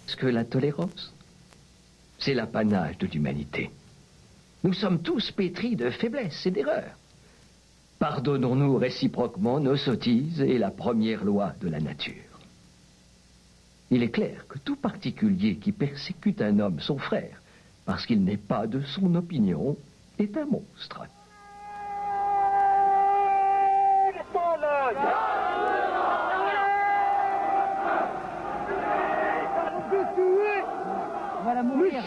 ce que la tolérance? C'est l'apanage de l'humanité. Nous sommes tous pétris de faiblesses et d'erreurs. Pardonnons-nous réciproquement nos sottises et la première loi de la nature. Il est clair que tout particulier qui persécute un homme, son frère, parce qu'il n'est pas de son opinion, est un monstre. On va la mourir.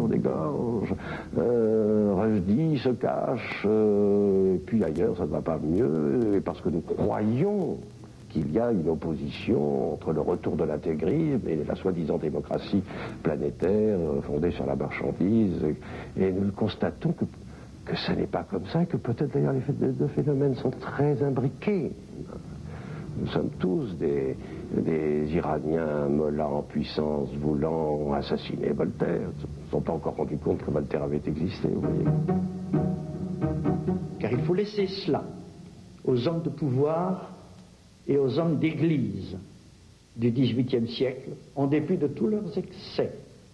On dégorge, Rushdie se cache, et puis ailleurs ça ne va pas mieux, et parce que nous croyons qu'il y a une opposition entre le retour de l'intégrisme et la soi-disant démocratie planétaire fondée sur la marchandise, et nous constatons que ce n'est pas comme ça, et que peut-être d'ailleurs les deux phénomènes sont très imbriqués. Nous sommes tous des Iraniens mollahs en puissance voulant assassiner Voltaire. Ils ne sont pas encore rendus compte que Voltaire avait existé, vous voyez. Car il faut laisser cela aux hommes de pouvoir et aux hommes d'église du XVIIIe siècle, en dépit de tous leurs excès,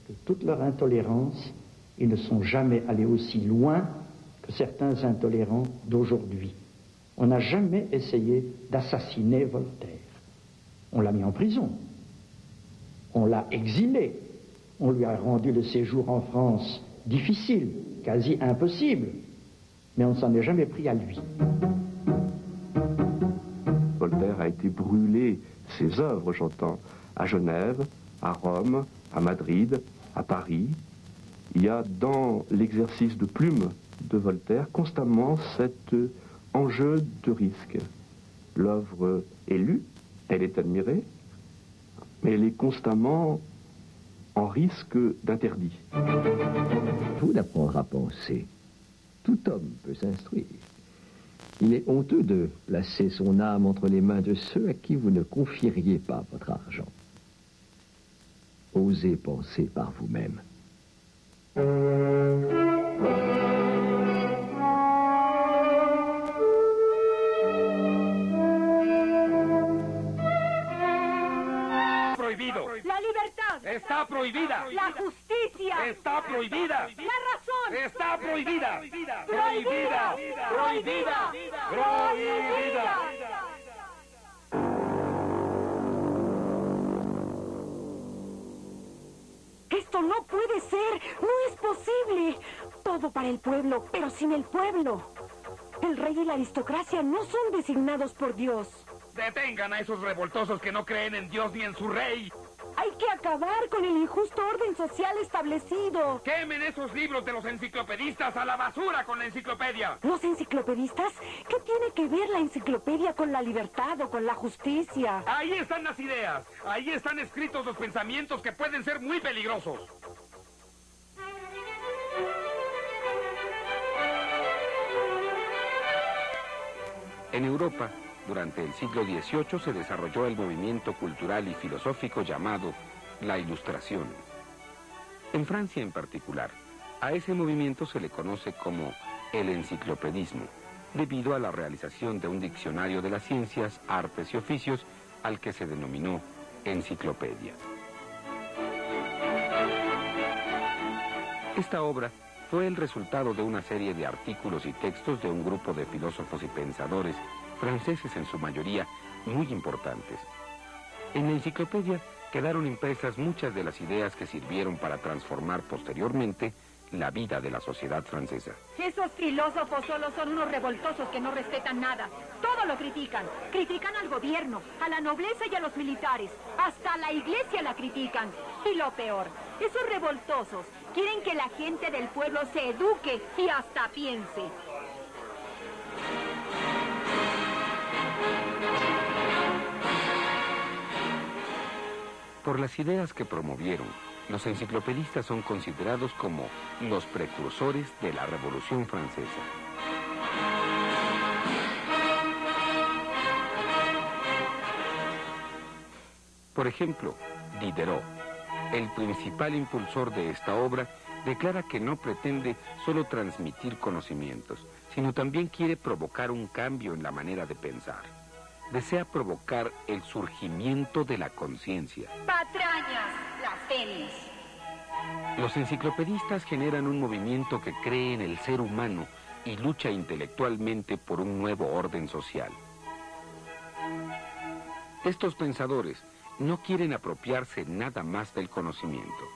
de toute leur intolérance, ils ne sont jamais allés aussi loin que certains intolérants d'aujourd'hui. On n'a jamais essayé d'assassiner Voltaire. On l'a mis en prison. On l'a exilé. On lui a rendu le séjour en France difficile, quasi impossible. Mais on ne s'en est jamais pris à lui. Voltaire a été brûlé, ses œuvres, j'entends, à Genève, à Rome, à Madrid, à Paris. Il y a dans l'exercice de plume de Voltaire constamment cet enjeu de risque. L'œuvre est lue, elle est admirée, mais elle est constamment en risque d'interdit. Tout d'apprendre à penser. Tout homme peut s'instruire. Il est honteux de placer son âme entre les mains de ceux à qui vous ne confieriez pas votre argent. Osez penser par vous-même. La libertad está prohibida. La justicia está prohibida. La razón está prohibida. Prohibida. Prohibida. Prohibida. Esto no puede ser, no es posible. Todo para el pueblo, pero sin el pueblo. El rey y la aristocracia no son designados por Dios. Detengan a esos revoltosos que no creen en Dios ni en su rey. Hay que acabar con el injusto orden social establecido. Quemen esos libros de los enciclopedistas a la basura con la enciclopedia. ¿Los enciclopedistas? ¿Qué tiene que ver la enciclopedia con la libertad o con la justicia? Ahí están las ideas. Ahí están escritos los pensamientos que pueden ser muy peligrosos. En Europa, durante el siglo XVIII se desarrolló el movimiento cultural y filosófico llamado la Ilustración. En Francia en particular, a ese movimiento se le conoce como el enciclopedismo, debido a la realización de un diccionario de las ciencias, artes y oficios al que se denominó enciclopedia. Esta obra fue el resultado de una serie de artículos y textos de un grupo de filósofos y pensadores franceses en su mayoría muy importantes. En la enciclopedia quedaron impresas muchas de las ideas que sirvieron para transformar posteriormente la vida de la sociedad francesa. Esos filósofos solo son unos revoltosos que no respetan nada. Todo lo critican. Critican al gobierno, a la nobleza y a los militares. Hasta a la iglesia la critican. Y lo peor, esos revoltosos quieren que la gente del pueblo se eduque y hasta piense. Por las ideas que promovieron, los enciclopedistas son considerados como los precursores de la Revolución Francesa. Por ejemplo, Diderot, el principal impulsor de esta obra, declara que no pretende solo transmitir conocimientos, sino también quiere provocar un cambio en la manera de pensar. Desea provocar el surgimiento de la conciencia. Patrañas, blasfemias. Los enciclopedistas generan un movimiento que cree en el ser humano y lucha intelectualmente por un nuevo orden social. Estos pensadores no quieren apropiarse nada más del conocimiento.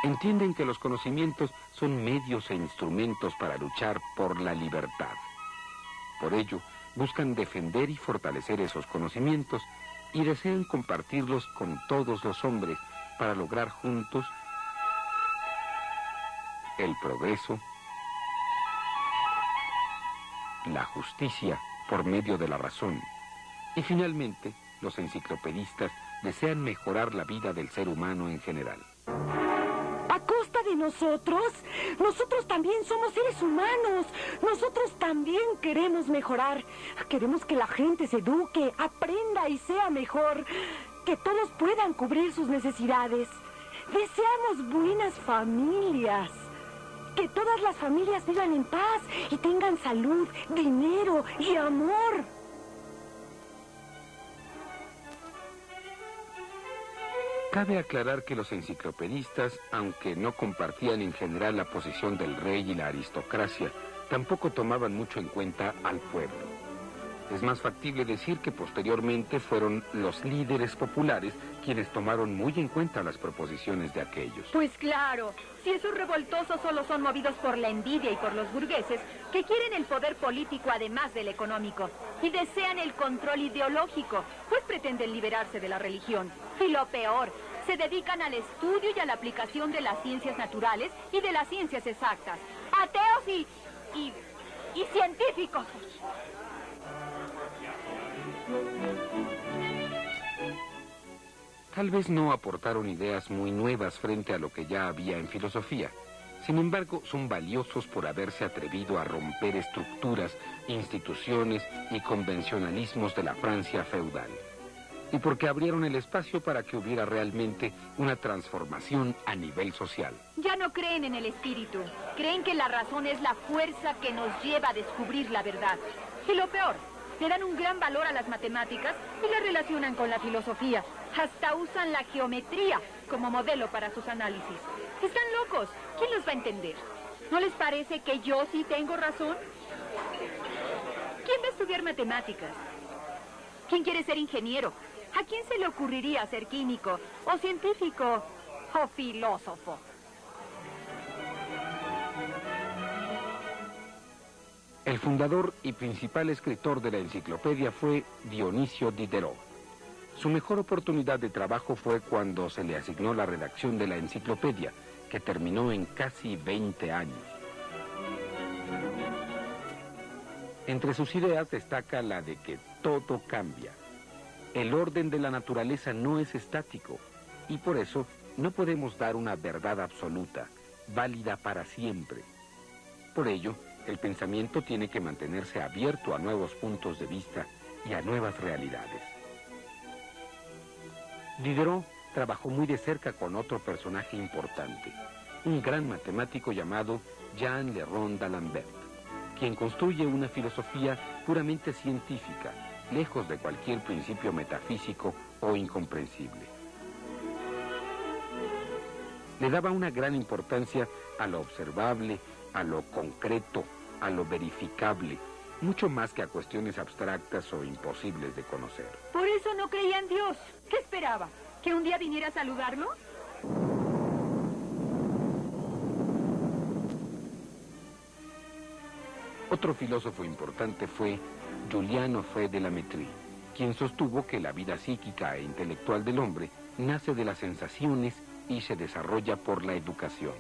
Entienden que los conocimientos son medios e instrumentos para luchar por la libertad. Por ello, buscan defender y fortalecer esos conocimientos y desean compartirlos con todos los hombres para lograr juntos el progreso, la justicia por medio de la razón. Y finalmente, los enciclopedistas desean mejorar la vida del ser humano en general. ¿A costa de nosotros? Nosotros también somos seres humanos. Nosotros también queremos mejorar. Queremos que la gente se eduque, aprenda y sea mejor. Que todos puedan cubrir sus necesidades. Deseamos buenas familias. Que todas las familias vivan en paz y tengan salud, dinero y amor. Cabe aclarar que los enciclopedistas, aunque no compartían en general la posición del rey y la aristocracia, tampoco tomaban mucho en cuenta al pueblo. Es más factible decir que posteriormente fueron los líderes populares quienes tomaron muy en cuenta las proposiciones de aquellos. Pues claro, si esos revoltosos solo son movidos por la envidia y por los burgueses, que quieren el poder político además del económico, y desean el control ideológico, pues pretenden liberarse de la religión. Y lo peor, se dedican al estudio y a la aplicación de las ciencias naturales y de las ciencias exactas. Ateos y científicos. Tal vez no aportaron ideas muy nuevas frente a lo que ya había en filosofía. Sin embargo, son valiosos por haberse atrevido a romper estructuras, instituciones y convencionalismos de la Francia feudal. Y porque abrieron el espacio para que hubiera realmente una transformación a nivel social. Ya no creen en el espíritu. Creen que la razón es la fuerza que nos lleva a descubrir la verdad. Y lo peor, le dan un gran valor a las matemáticas y las relacionan con la filosofía. Hasta usan la geometría como modelo para sus análisis. Están locos. ¿Quién los va a entender? ¿No les parece que yo sí tengo razón? ¿Quién va a estudiar matemáticas? ¿Quién quiere ser ingeniero? ¿A quién se le ocurriría ser químico, o científico, o filósofo? El fundador y principal escritor de la enciclopedia fue Dionisio Diderot. Su mejor oportunidad de trabajo fue cuando se le asignó la redacción de la enciclopedia, que terminó en casi 20 años. Entre sus ideas destaca la de que todo cambia. El orden de la naturaleza no es estático y por eso no podemos dar una verdad absoluta, válida para siempre. Por ello, el pensamiento tiene que mantenerse abierto a nuevos puntos de vista y a nuevas realidades. Diderot trabajó muy de cerca con otro personaje importante, un gran matemático llamado Jean Le Rond d'Alembert, quien construye una filosofía puramente científica, lejos de cualquier principio metafísico o incomprensible. Le daba una gran importancia a lo observable, a lo concreto, a lo verificable, mucho más que a cuestiones abstractas o imposibles de conocer. Por eso eso no creía en Dios. ¿Qué esperaba? ¿Que un día viniera a saludarlo? Otro filósofo importante fue Julian Offray de la Métrie, quien sostuvo que la vida psíquica e intelectual del hombre nace de las sensaciones y se desarrolla por la educación.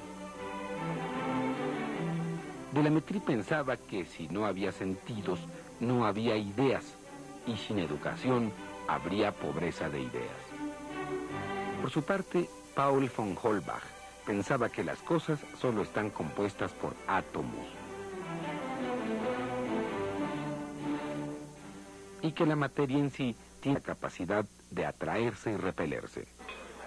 De la Métrie pensaba que si no había sentidos, no había ideas, y sin educación habría pobreza de ideas. Por su parte, Paul von Holbach pensaba que las cosas solo están compuestas por átomos, y que la materia en sí tiene la capacidad de atraerse y repelerse.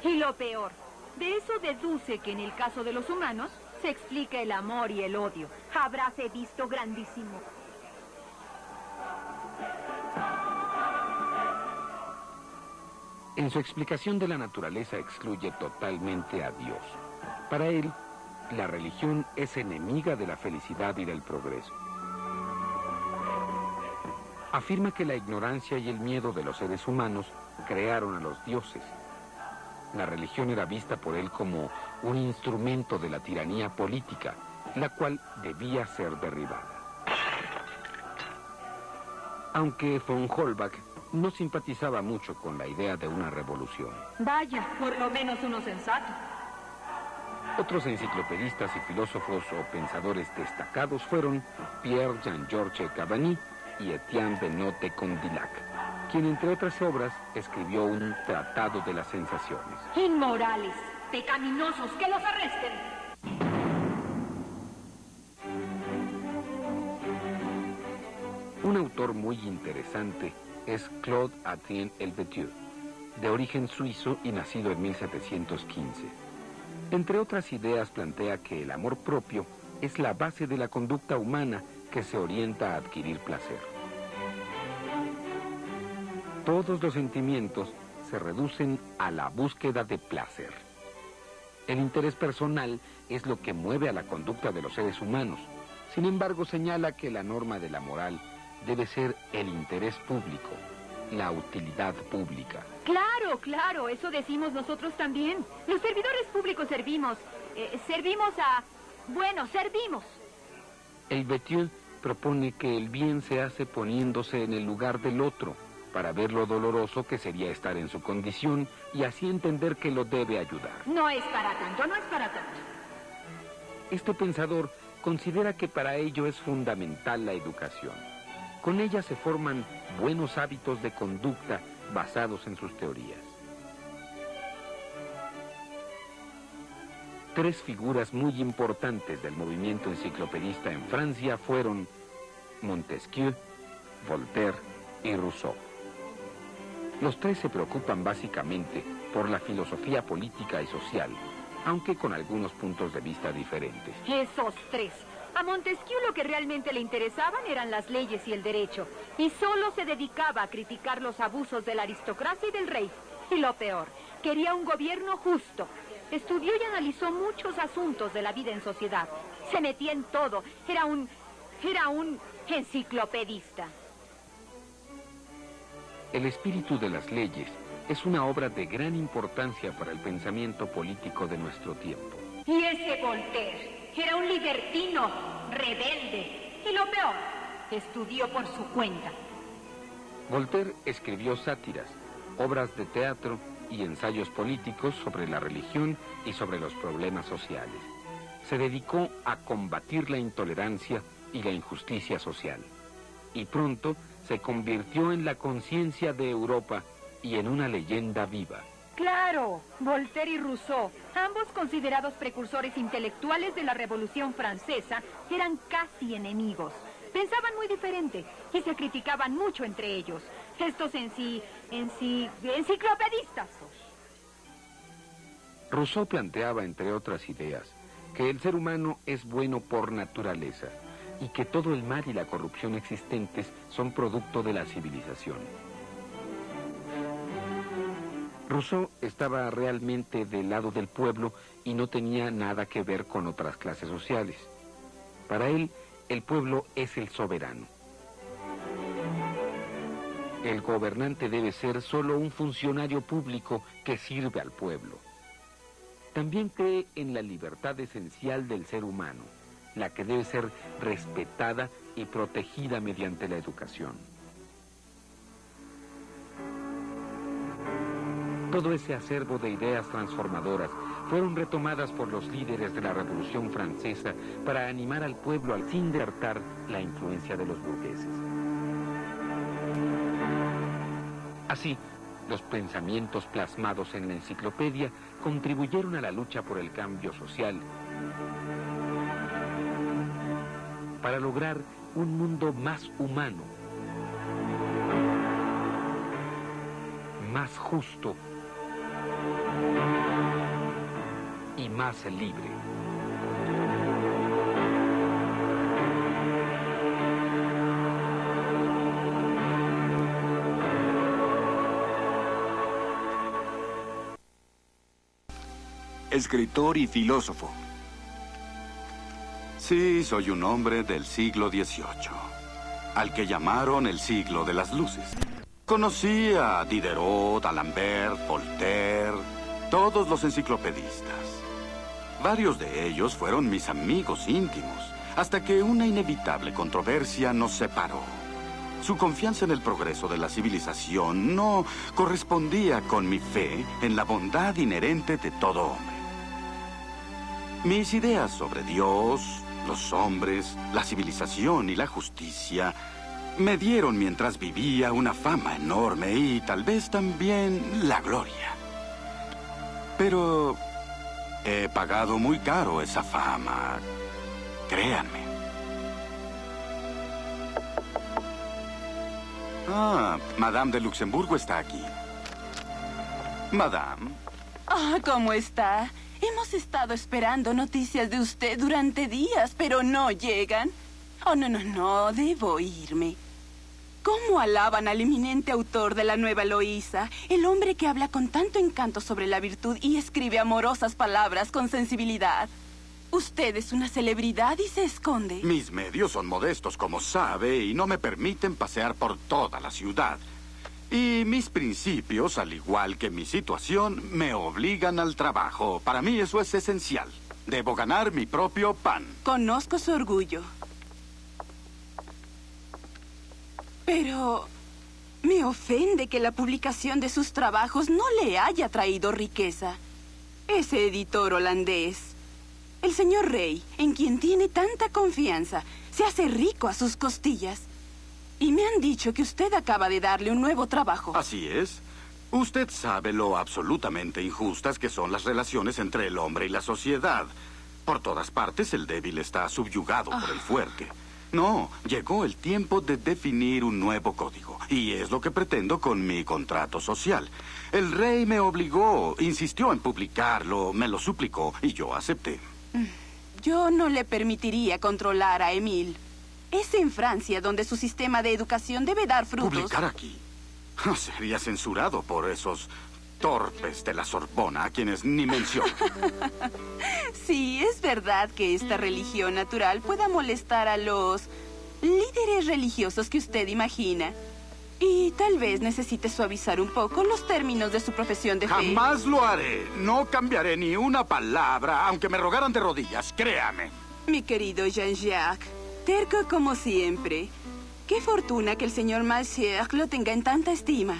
Y lo peor, de eso deduce que en el caso de los humanos se explica el amor y el odio. Habráse visto grandísimo. En su explicación de la naturaleza excluye totalmente a Dios. Para él, la religión es enemiga de la felicidad y del progreso. Afirma que la ignorancia y el miedo de los seres humanos crearon a los dioses. La religión era vista por él como un instrumento de la tiranía política, la cual debía ser derribada. Aunque von Holbach no simpatizaba mucho con la idea de una revolución. Vaya, por lo menos uno sensato. Otros enciclopedistas y filósofos o pensadores destacados fueron Pierre Jean-Georges Cavani y Etienne Benoît de Condillac, quien entre otras obras escribió un tratado de las sensaciones. Inmorales, pecaminosos, que los arresten. Un autor muy interesante es Claude Etienne Helvetius, de origen suizo y nacido en 1715. Entre otras ideas plantea que el amor propio es la base de la conducta humana que se orienta a adquirir placer. Todos los sentimientos se reducen a la búsqueda de placer. El interés personal es lo que mueve a la conducta de los seres humanos. Sin embargo, señala que la norma de la moral debe ser el interés público, la utilidad pública. Claro, claro, eso decimos nosotros también. Los servidores públicos servimos. Servimos. Helvetius propone que el bien se hace poniéndose en el lugar del otro, para ver lo doloroso que sería estar en su condición y así entender que lo debe ayudar. No es para tanto, no es para tanto. Este pensador considera que para ello es fundamental la educación. Con ella se forman buenos hábitos de conducta basados en sus teorías. Tres figuras muy importantes del movimiento enciclopedista en Francia fueron Montesquieu, Voltaire y Rousseau. Los tres se preocupan básicamente por la filosofía política y social, aunque con algunos puntos de vista diferentes. Esos tres. A Montesquieu lo que realmente le interesaban eran las leyes y el derecho, y solo se dedicaba a criticar los abusos de la aristocracia y del rey. Y lo peor, quería un gobierno justo. Estudió y analizó muchos asuntos de la vida en sociedad. Se metía en todo. Era un enciclopedista. El espíritu de las leyes es una obra de gran importancia para el pensamiento político de nuestro tiempo. Y ese Voltaire era un libertino, rebelde. Y lo peor, estudió por su cuenta. Voltaire escribió sátiras, obras de teatro y ensayos políticos sobre la religión y sobre los problemas sociales. Se dedicó a combatir la intolerancia y la injusticia social. Y pronto se convirtió en la conciencia de Europa y en una leyenda viva. Claro, Voltaire y Rousseau, ambos considerados precursores intelectuales de la Revolución Francesa, eran casi enemigos. Pensaban muy diferente y se criticaban mucho entre ellos. Estos enciclopedistas. Rousseau planteaba, entre otras ideas, que el ser humano es bueno por naturaleza y que todo el mal y la corrupción existentes son producto de la civilización. Rousseau estaba realmente del lado del pueblo y no tenía nada que ver con otras clases sociales. Para él, el pueblo es el soberano. El gobernante debe ser solo un funcionario público que sirve al pueblo. También cree en la libertad esencial del ser humano, la que debe ser respetada y protegida mediante la educación. Todo ese acervo de ideas transformadoras fueron retomadas por los líderes de la Revolución Francesa para animar al pueblo sin desertar la influencia de los burgueses. Así, los pensamientos plasmados en la enciclopedia contribuyeron a la lucha por el cambio social para lograr un mundo más humano, más justo y más libre. Escritor y filósofo. Sí, soy un hombre del siglo XVIII, al que llamaron el siglo de las luces. Conocí a Diderot, D'Alembert, Voltaire, todos los enciclopedistas. Varios de ellos fueron mis amigos íntimos, hasta que una inevitable controversia nos separó. Su confianza en el progreso de la civilización no correspondía con mi fe en la bondad inherente de todo hombre. Mis ideas sobre Dios, los hombres, la civilización y la justicia me dieron mientras vivía una fama enorme y tal vez también la gloria. Pero he pagado muy caro esa fama, créanme. Ah, Madame de Luxemburgo está aquí. Madame. Ah, ¿cómo está? Hemos estado esperando noticias de usted durante días, pero no llegan. Oh, no, debo irme. ¿Cómo alaban al eminente autor de la Nueva Eloísa? El hombre que habla con tanto encanto sobre la virtud y escribe amorosas palabras con sensibilidad. Usted es una celebridad y se esconde. Mis medios son modestos, como sabe, y no me permiten pasear por toda la ciudad. Y mis principios, al igual que mi situación, me obligan al trabajo. Para mí eso es esencial. Debo ganar mi propio pan. Conozco su orgullo. Pero me ofende que la publicación de sus trabajos no le haya traído riqueza. Ese editor holandés, el señor Rey, en quien tiene tanta confianza, se hace rico a sus costillas. Y me han dicho que usted acaba de darle un nuevo trabajo. Así es. Usted sabe lo absolutamente injustas que son las relaciones entre el hombre y la sociedad. Por todas partes el débil está subyugado por el fuerte. No, llegó el tiempo de definir un nuevo código. Y es lo que pretendo con mi contrato social. El rey me obligó, insistió en publicarlo, me lo suplicó y yo acepté. Yo no le permitiría controlar a Émile. Es en Francia donde su sistema de educación debe dar frutos. ¿Publicar aquí? Sería censurado por esos torpes de la Sorbona a quienes ni menciono. Sí, es verdad que esta religión natural pueda molestar a los líderes religiosos que usted imagina. Y tal vez necesite suavizar un poco los términos de su profesión de fe. Jamás lo haré. No cambiaré ni una palabra, aunque me rogaran de rodillas, créame. Mi querido Jean-Jacques, terco como siempre. Qué fortuna que el señor Malsieur lo tenga en tanta estima.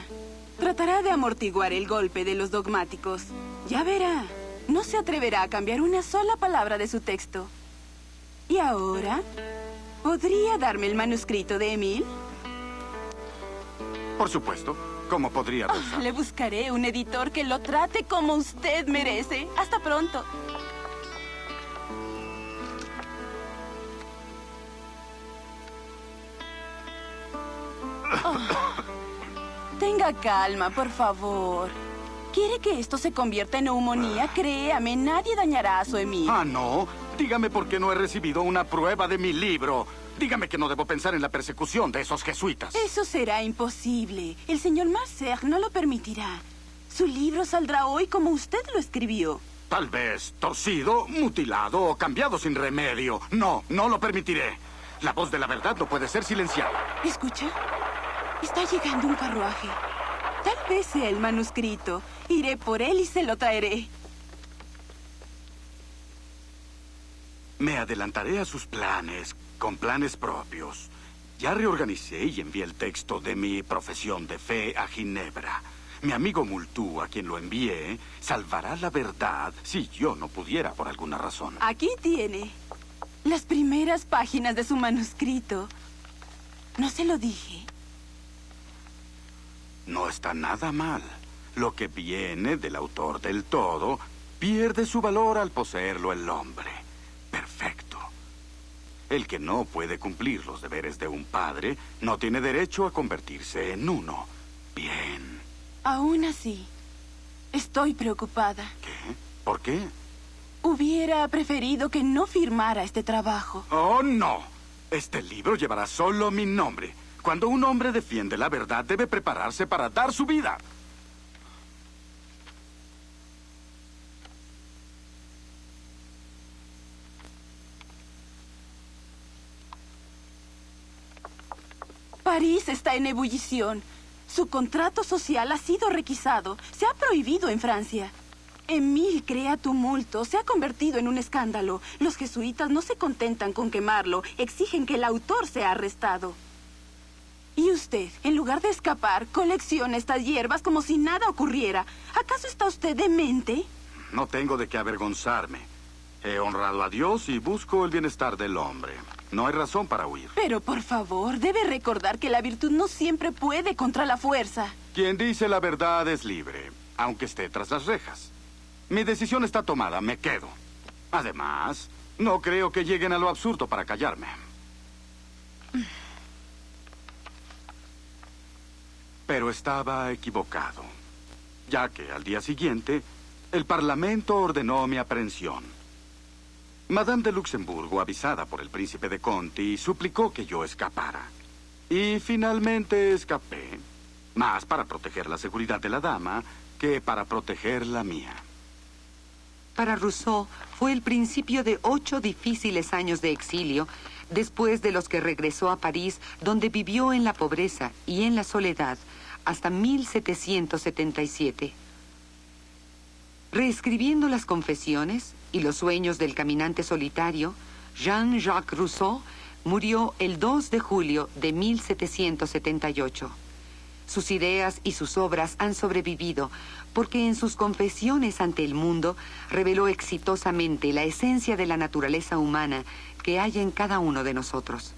Tratará de amortiguar el golpe de los dogmáticos. Ya verá. No se atreverá a cambiar una sola palabra de su texto. ¿Y ahora? ¿Podría darme el manuscrito de Émile? Por supuesto. ¿Cómo podría rehusar? Le buscaré un editor que lo trate como usted merece. Hasta pronto. Tenga calma, por favor. ¿Quiere que esto se convierta en neumonía? Créame, nadie dañará a su Émile. Ah, ¿no? Dígame por qué no he recibido una prueba de mi libro. Dígame que no debo pensar en la persecución de esos jesuitas. Eso será imposible. El señor Marcer no lo permitirá. Su libro saldrá hoy como usted lo escribió. Tal vez torcido, mutilado o cambiado sin remedio. No, no lo permitiré. La voz de la verdad no puede ser silenciada. ¿Escucha? Está llegando un carruaje. Tal vez sea el manuscrito. Iré por él y se lo traeré. Me adelantaré a sus planes, con planes propios. Ya reorganicé y envié el texto de mi profesión de fe a Ginebra. Mi amigo Multú, a quien lo envié, salvará la verdad si yo no pudiera por alguna razón. Aquí tiene las primeras páginas de su manuscrito. ¿No se lo dije? No está nada mal. Lo que viene del autor del todo pierde su valor al poseerlo el hombre. Perfecto. El que no puede cumplir los deberes de un padre no tiene derecho a convertirse en uno. Bien. Aún así, estoy preocupada. ¿Qué? ¿Por qué? Hubiera preferido que no firmara este trabajo. ¡Oh, no! Este libro llevará solo mi nombre. Cuando un hombre defiende la verdad, debe prepararse para dar su vida. París está en ebullición. Su contrato social ha sido requisado. Se ha prohibido en Francia. Emile crea tumulto. Se ha convertido en un escándalo. Los jesuitas no se contentan con quemarlo. Exigen que el autor sea arrestado. Y usted, en lugar de escapar, colecciona estas hierbas como si nada ocurriera. ¿Acaso está usted demente? No tengo de qué avergonzarme. He honrado a Dios y busco el bienestar del hombre. No hay razón para huir. Pero, por favor, debe recordar que la virtud no siempre puede contra la fuerza. Quien dice la verdad es libre, aunque esté tras las rejas. Mi decisión está tomada, me quedo. Además, no creo que lleguen a lo absurdo para callarme. Pero estaba equivocado, ya que al día siguiente, el Parlamento ordenó mi aprehensión. Madame de Luxemburgo, avisada por el príncipe de Conti, suplicó que yo escapara. Y finalmente escapé, más para proteger la seguridad de la dama que para proteger la mía. Para Rousseau fue el principio de 8 difíciles años de exilio, después de los que regresó a París, donde vivió en la pobreza y en la soledad hasta 1777. Reescribiendo las confesiones y los sueños del caminante solitario, Jean-Jacques Rousseau murió el 2 de julio de 1778. Sus ideas y sus obras han sobrevivido porque en sus confesiones ante el mundo reveló exitosamente la esencia de la naturaleza humana que hay en cada uno de nosotros.